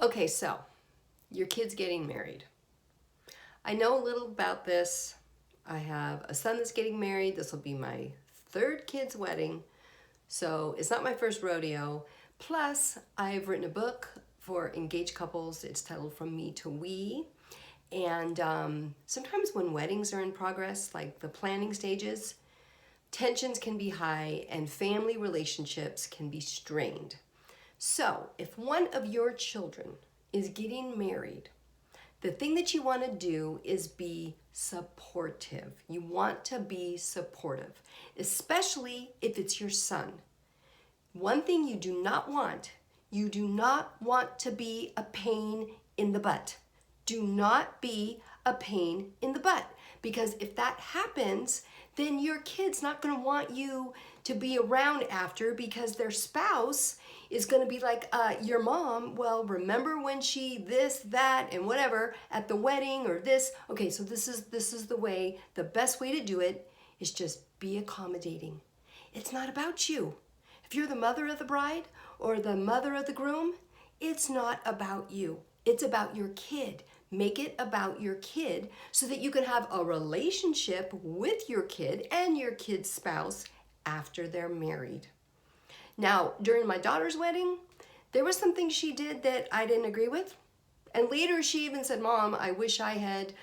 Okay, so your kid's getting married. I know a little about this. I have a son that's getting married. This will be my third kid's wedding. So it's not my first rodeo. Plus, I've written a book for engaged couples. It's titled From Me to We. And sometimes when weddings are in progress, like the planning stages, tensions can be high and family relationships can be strained. So if one of your children is getting married, the thing that you want to do is be supportive. You want to be supportive, especially if it's your son. One thing you do not want to be a pain in the butt. Do not be a pain in the butt. Because if that happens, then your kid's not going to want you to be around after, because their spouse is going to be like, your mom, well, remember when she this, that, and whatever at the wedding or this. Okay, so this is the best way to do it is just be accommodating. It's not about you. If you're the mother of the bride or the mother of the groom, it's not about you. It's about your kid. Make it about your kid so that you can have a relationship with your kid and your kid's spouse after they're married. Now, during my daughter's wedding, there was something she did that I didn't agree with. And later she even said, Mom, I wish I had,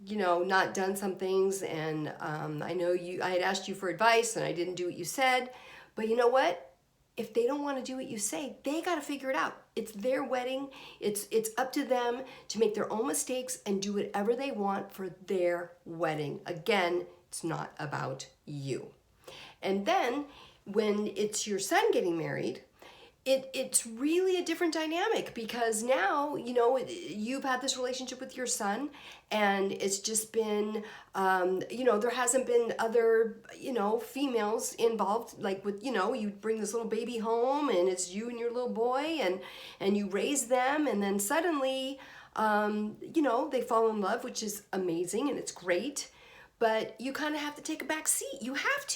not done some things. And I know I had asked you for advice and I didn't do what you said. But you know what? If they don't want to do what you say, they got to figure it out. It's their wedding. It's up to them to make their own mistakes and do whatever they want for their wedding. Again, it's not about you. And then when it's your son getting married, it's really a different dynamic, because now, you've had this relationship with your son and it's just been, there hasn't been other, females involved, like with, you bring this little baby home and it's you and your little boy and you raise them, and then suddenly, they fall in love, which is amazing and it's great. But you kind of have to take a back seat. You have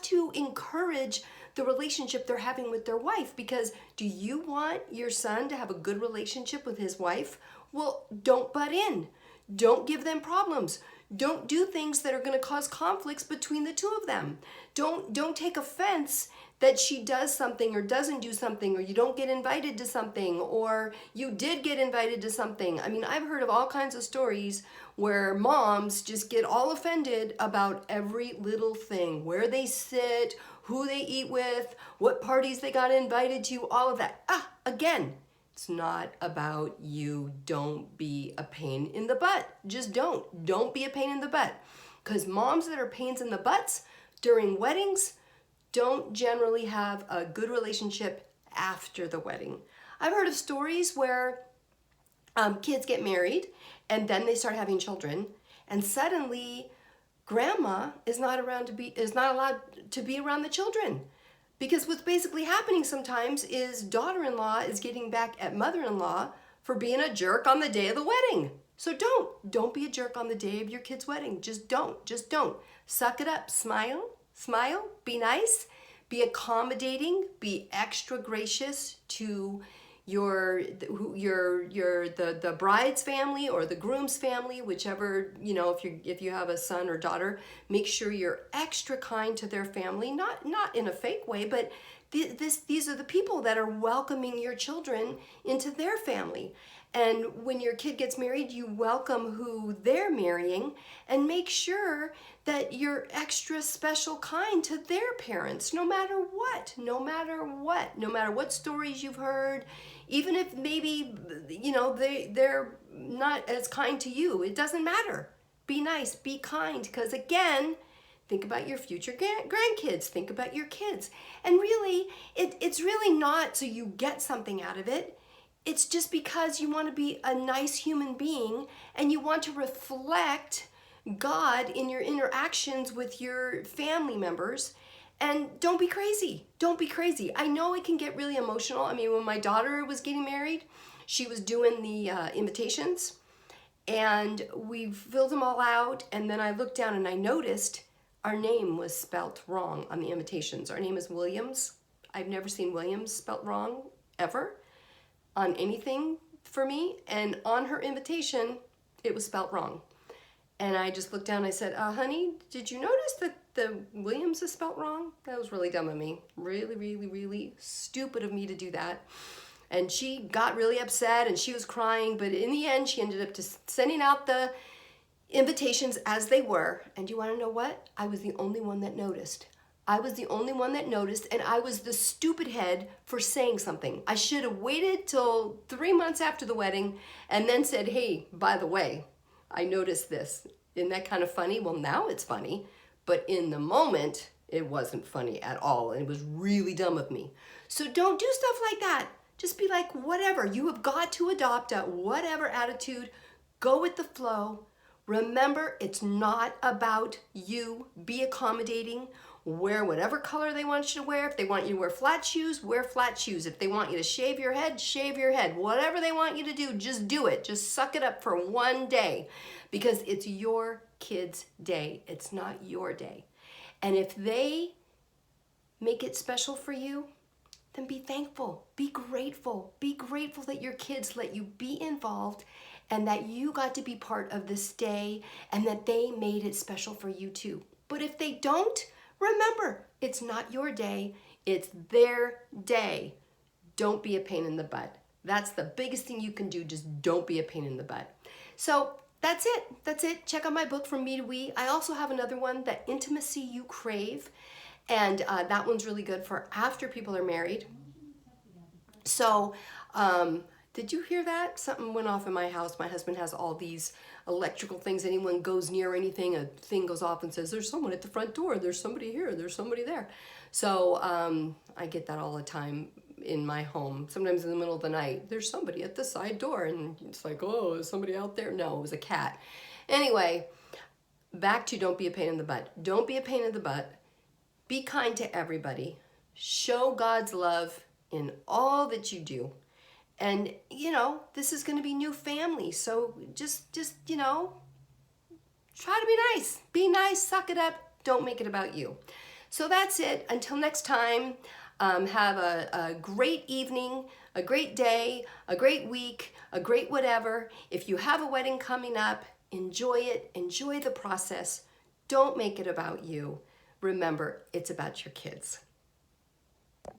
to encourage the relationship they're having with their wife, because do you want your son to have a good relationship with his wife? Well, don't butt in. Don't give them problems. Don't do things that are going to cause conflicts between the two of them. Don't take offense that she does something or doesn't do something, or you don't get invited to something, or you did get invited to something. I mean, I've heard of all kinds of stories where moms just get all offended about every little thing, where they sit, who they eat with, what parties they got invited to, all of that. Again, it's not about you. Don't be a pain in the butt. Just don't be a pain in the butt. Because moms that are pains in the butts during weddings don't generally have a good relationship after the wedding. I've heard of stories where kids get married and then they start having children, and suddenly grandma is not allowed to be around the children. Because what's basically happening sometimes is daughter-in-law is getting back at mother-in-law for being a jerk on the day of the wedding. So don't be a jerk on the day of your kid's wedding. Just don't. Suck it up. Smile, be nice, be accommodating, be extra gracious to the bride's family or the groom's family, whichever, if you have a son or daughter, make sure you're extra kind to their family, not in a fake way, but these are the people that are welcoming your children into their family. And when your kid gets married, you welcome who they're marrying and make sure that you're extra special kind to their parents, no matter what, no matter what stories you've heard, even if maybe, they're not as kind to you. It doesn't matter. Be nice, be kind, because again, think about your future grandkids, think about your kids. And really, it's really not so you get something out of it. It's just because you want to be a nice human being and you want to reflect God in your interactions with your family members. And don't be crazy. I know it can get really emotional. I mean, when my daughter was getting married, she was doing the invitations and we filled them all out. And then I looked down and I noticed our name was spelt wrong on the invitations. Our name is Williams. I've never seen Williams spelt wrong ever on anything for me, and on her invitation, it was spelt wrong. And I just looked down and I said, honey, did you notice that the Williams is spelt wrong? That was really dumb of me. Really, really, really stupid of me to do that. And she got really upset and she was crying, but in the end, she ended up just sending out the invitations as they were. And you want to know what? I was the only one that noticed. I was the only one that noticed, and I was the stupid head for saying something. I should have waited till 3 months after the wedding and then said, hey, by the way, I noticed this. Isn't that kind of funny? Well, now it's funny, but in the moment, it wasn't funny at all, and it was really dumb of me. So don't do stuff like that. Just be like, whatever. You have got to adopt a whatever attitude. Go with the flow. Remember, it's not about you. Be accommodating. Wear whatever color they want you to wear. If they want you to wear flat shoes, wear flat shoes. If they want you to shave your head, shave your head. Whatever they want you to do, just do it. Just suck it up for one day because it's your kid's day. It's not your day. And if they make it special for you, then be thankful, be grateful that your kids let you be involved and that you got to be part of this day and that they made it special for you too. But if they don't, remember, it's not your day, it's their day. Don't be a pain in the butt. That's the biggest thing you can do, just don't be a pain in the butt. So that's it. Check out my book, From Me to We. I also have another one, The Intimacy You Crave. And that one's really good for after people are married. So, did you hear that? Something went off in my house. My husband has all these electrical things. Anyone goes near anything, a thing goes off and says, there's someone at the front door. There's somebody here. There's somebody there. So I get that all the time in my home. Sometimes in the middle of the night, there's somebody at the side door. And it's like, oh, is somebody out there? No, it was a cat. Anyway, back to don't be a pain in the butt. Don't be a pain in the butt. Be kind to everybody. Show God's love in all that you do. And, this is going to be new family. So just, try to be nice. Be nice, suck it up. Don't make it about you. So that's it. Until next time, have a great evening, a great day, a great week, a great whatever. If you have a wedding coming up, enjoy it. Enjoy the process. Don't make it about you. Remember, it's about your kids.